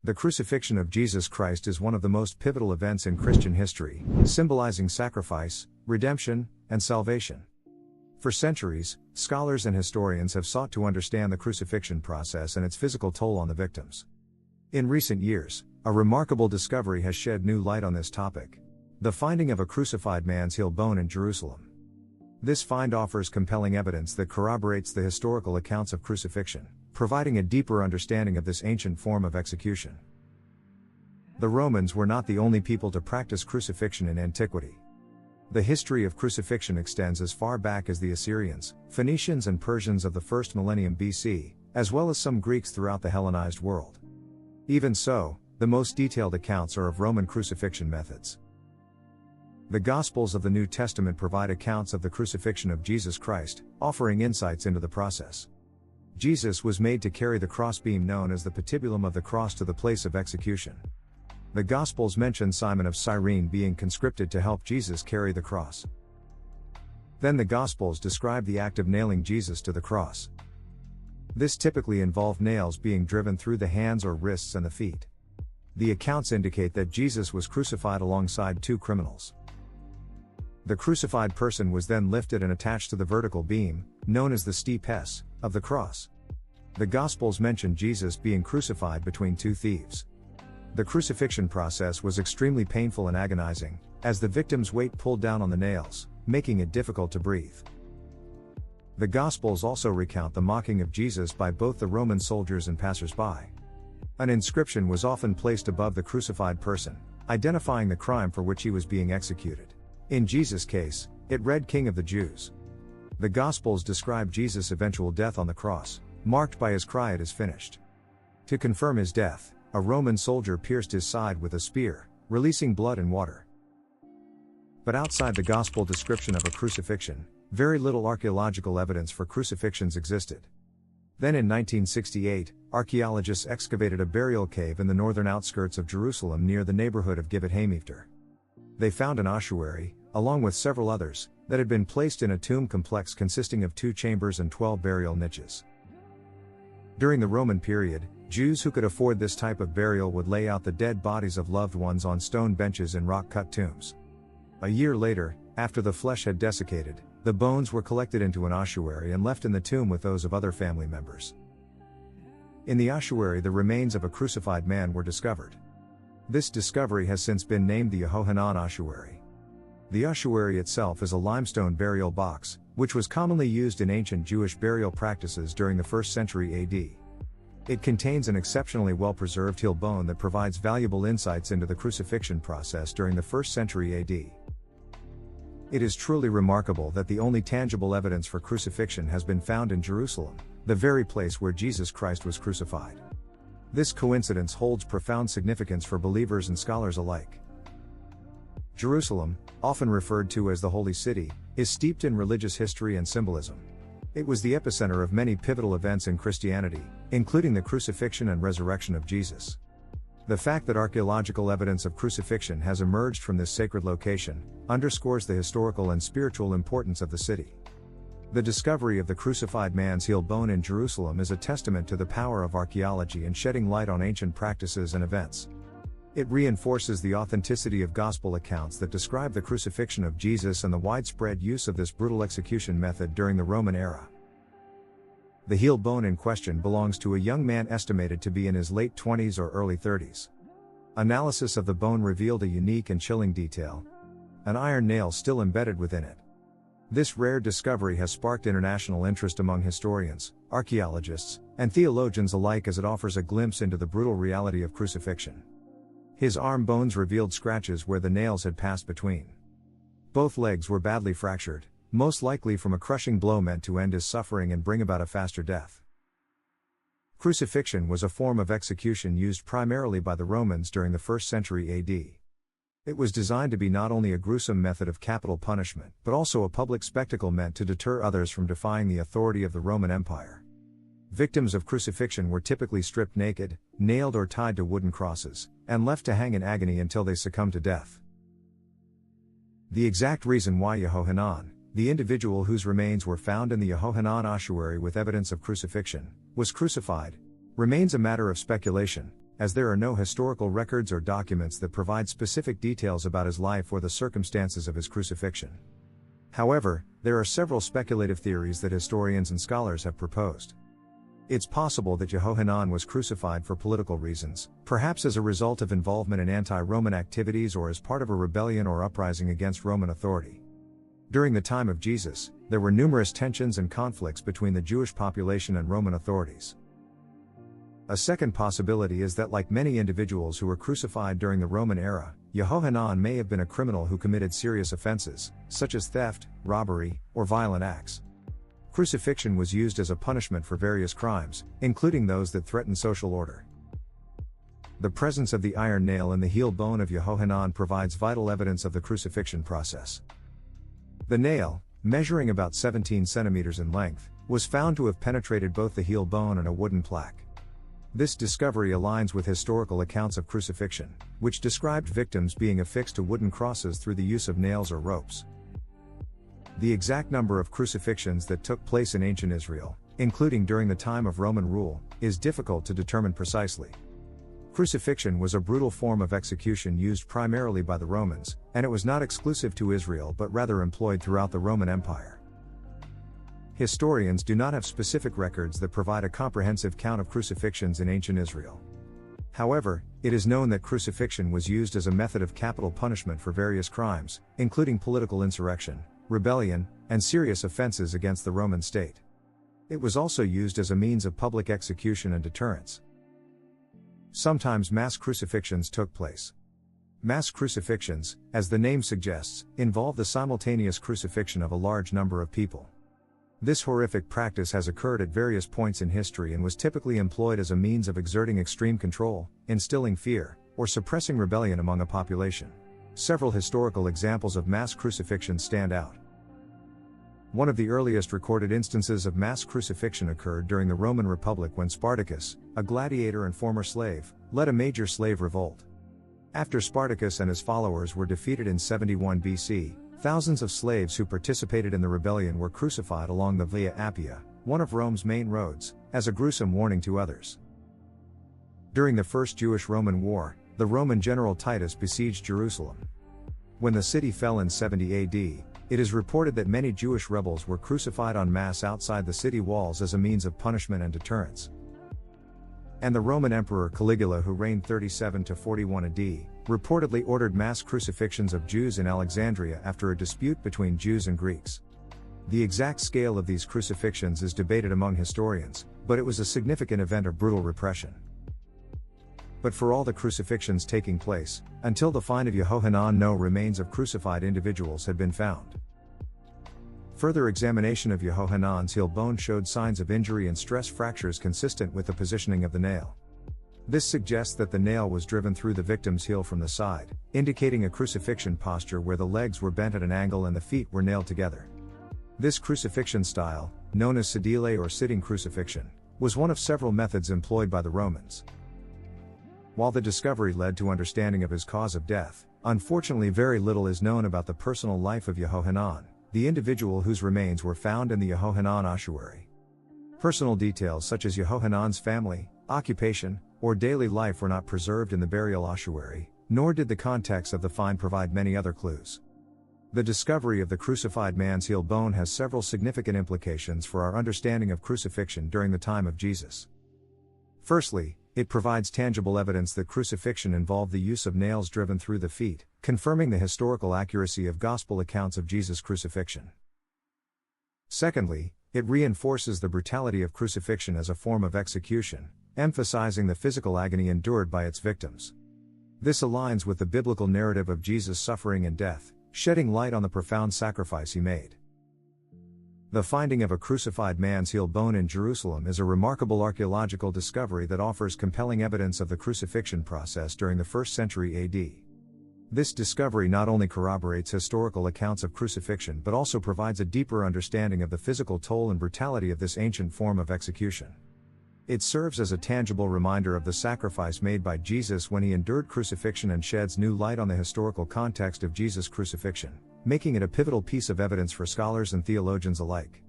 The crucifixion of Jesus Christ is one of the most pivotal events in Christian history, symbolizing sacrifice, redemption, and salvation. For centuries, scholars and historians have sought to understand the crucifixion process and its physical toll on the victims. In recent years, a remarkable discovery has shed new light on this topic: the finding of a crucified man's heel bone in Jerusalem. This find offers compelling evidence that corroborates the historical accounts of crucifixion, providing a deeper understanding of this ancient form of execution. The Romans were not the only people to practice crucifixion in antiquity. The history of crucifixion extends as far back as the Assyrians, Phoenicians and Persians of the 1st millennium BC, as well as some Greeks throughout the Hellenized world. Even so, the most detailed accounts are of Roman crucifixion methods. The Gospels of the New Testament provide accounts of the crucifixion of Jesus Christ, offering insights into the process. Jesus was made to carry the crossbeam known as the patibulum of the cross to the place of execution. The Gospels mention Simon of Cyrene being conscripted to help Jesus carry the cross. Then the Gospels describe the act of nailing Jesus to the cross. This typically involved nails being driven through the hands or wrists and the feet. The accounts indicate that Jesus was crucified alongside two criminals. The crucified person was then lifted and attached to the vertical beam, known as the stipes, of the cross. The Gospels mention Jesus being crucified between two thieves. The crucifixion process was extremely painful and agonizing, as the victim's weight pulled down on the nails, making it difficult to breathe. The Gospels also recount the mocking of Jesus by both the Roman soldiers and passers-by. An inscription was often placed above the crucified person, identifying the crime for which he was being executed. In Jesus' case, it read King of the Jews. The Gospels describe Jesus' eventual death on the cross, marked by his cry, "It is finished." To confirm his death, a Roman soldier pierced his side with a spear, releasing blood and water. But outside the Gospel description of a crucifixion, very little archaeological evidence for crucifixions existed. Then in 1968, archaeologists excavated a burial cave in the northern outskirts of Jerusalem near the neighborhood of Givat Hamifter. They found an ossuary, along with several others, that had been placed in a tomb complex consisting of 2 chambers and 12 burial niches. During the Roman period, Jews who could afford this type of burial would lay out the dead bodies of loved ones on stone benches in rock-cut tombs. A year later, after the flesh had desiccated, the bones were collected into an ossuary and left in the tomb with those of other family members. In the ossuary, the remains of a crucified man were discovered. This discovery has since been named the Yehohanan ossuary. The ossuary itself is a limestone burial box, which was commonly used in ancient Jewish burial practices during the 1st century AD. It contains an exceptionally well-preserved heel bone that provides valuable insights into the crucifixion process during the 1st century AD. It is truly remarkable that the only tangible evidence for crucifixion has been found in Jerusalem, the very place where Jesus Christ was crucified. This coincidence holds profound significance for believers and scholars alike. Jerusalem, often referred to as the Holy City, is steeped in religious history and symbolism. It was the epicenter of many pivotal events in Christianity, including the crucifixion and resurrection of Jesus. The fact that archaeological evidence of crucifixion has emerged from this sacred location underscores the historical and spiritual importance of the city. The discovery of the crucified man's heel bone in Jerusalem is a testament to the power of archaeology in shedding light on ancient practices and events. It reinforces the authenticity of gospel accounts that describe the crucifixion of Jesus and the widespread use of this brutal execution method during the Roman era. The heel bone in question belongs to a young man estimated to be in his late 20s or early 30s. Analysis of the bone revealed a unique and chilling detail: an iron nail still embedded within it. This rare discovery has sparked international interest among historians, archaeologists, and theologians alike as it offers a glimpse into the brutal reality of crucifixion. His arm bones revealed scratches where the nails had passed between. Both legs were badly fractured, most likely from a crushing blow meant to end his suffering and bring about a faster death. Crucifixion was a form of execution used primarily by the Romans during the 1st century AD. It was designed to be not only a gruesome method of capital punishment, but also a public spectacle meant to deter others from defying the authority of the Roman Empire. Victims of crucifixion were typically stripped naked, nailed or tied to wooden crosses, and left to hang in agony until they succumbed to death. The exact reason why Yehohanan, the individual whose remains were found in the Yehohanan ossuary with evidence of crucifixion, was crucified, remains a matter of speculation, as there are no historical records or documents that provide specific details about his life or the circumstances of his crucifixion. However, there are several speculative theories that historians and scholars have proposed. It's possible that Jehohanan was crucified for political reasons, perhaps as a result of involvement in anti-Roman activities or as part of a rebellion or uprising against Roman authority. During the time of Jesus, there were numerous tensions and conflicts between the Jewish population and Roman authorities. A second possibility is that, like many individuals who were crucified during the Roman era, Jehohanan may have been a criminal who committed serious offenses, such as theft, robbery, or violent acts. Crucifixion was used as a punishment for various crimes, including those that threatened social order. The presence of the iron nail in the heel bone of Jehohanan provides vital evidence of the crucifixion process. The nail, measuring about 17 centimeters in length, was found to have penetrated both the heel bone and a wooden plaque. This discovery aligns with historical accounts of crucifixion, which described victims being affixed to wooden crosses through the use of nails or ropes. The exact number of crucifixions that took place in ancient Israel, including during the time of Roman rule, is difficult to determine precisely. Crucifixion was a brutal form of execution used primarily by the Romans, and it was not exclusive to Israel but rather employed throughout the Roman Empire. Historians do not have specific records that provide a comprehensive count of crucifixions in ancient Israel. However, it is known that crucifixion was used as a method of capital punishment for various crimes, including political insurrection, rebellion, and serious offenses against the Roman state. It was also used as a means of public execution and deterrence. Sometimes mass crucifixions took place. Mass crucifixions, as the name suggests, involve the simultaneous crucifixion of a large number of people. This horrific practice has occurred at various points in history and was typically employed as a means of exerting extreme control, instilling fear, or suppressing rebellion among a population. Several historical examples of mass crucifixion stand out. One of the earliest recorded instances of mass crucifixion occurred during the Roman Republic when Spartacus, a gladiator and former slave, led a major slave revolt. After Spartacus and his followers were defeated in 71 BC, thousands of slaves who participated in the rebellion were crucified along the Via Appia, one of Rome's main roads, as a gruesome warning to others. During the First Jewish-Roman War, the Roman general Titus besieged Jerusalem. When the city fell in 70 AD, it is reported that many Jewish rebels were crucified en masse outside the city walls as a means of punishment and deterrence. And the Roman Emperor Caligula, who reigned 37 to 41 AD, reportedly ordered mass crucifixions of Jews in Alexandria after a dispute between Jews and Greeks. The exact scale of these crucifixions is debated among historians, but it was a significant event of brutal repression. But for all the crucifixions taking place, until the find of Jehohanan, no remains of crucified individuals had been found. Further examination of Jehohanan's heel bone showed signs of injury and stress fractures consistent with the positioning of the nail. This suggests that the nail was driven through the victim's heel from the side, indicating a crucifixion posture where the legs were bent at an angle and the feet were nailed together. This crucifixion style, known as sedile or sitting crucifixion, was one of several methods employed by the Romans. While the discovery led to understanding of his cause of death, unfortunately very little is known about the personal life of Jehohanan, the individual whose remains were found in the Jehohanan ossuary. Personal details such as Jehohanan's family, occupation, or daily life were not preserved in the burial ossuary, nor did the context of the find provide many other clues. The discovery of the crucified man's heel bone has several significant implications for our understanding of crucifixion during the time of Jesus. Firstly, it provides tangible evidence that crucifixion involved the use of nails driven through the feet, confirming the historical accuracy of gospel accounts of Jesus' crucifixion. Secondly, it reinforces the brutality of crucifixion as a form of execution, emphasizing the physical agony endured by its victims. This aligns with the biblical narrative of Jesus' suffering and death, shedding light on the profound sacrifice he made. The finding of a crucified man's heel bone in Jerusalem is a remarkable archaeological discovery that offers compelling evidence of the crucifixion process during the 1st century AD. This discovery not only corroborates historical accounts of crucifixion but also provides a deeper understanding of the physical toll and brutality of this ancient form of execution. It serves as a tangible reminder of the sacrifice made by Jesus when he endured crucifixion and sheds new light on the historical context of Jesus' crucifixion, making it a pivotal piece of evidence for scholars and theologians alike.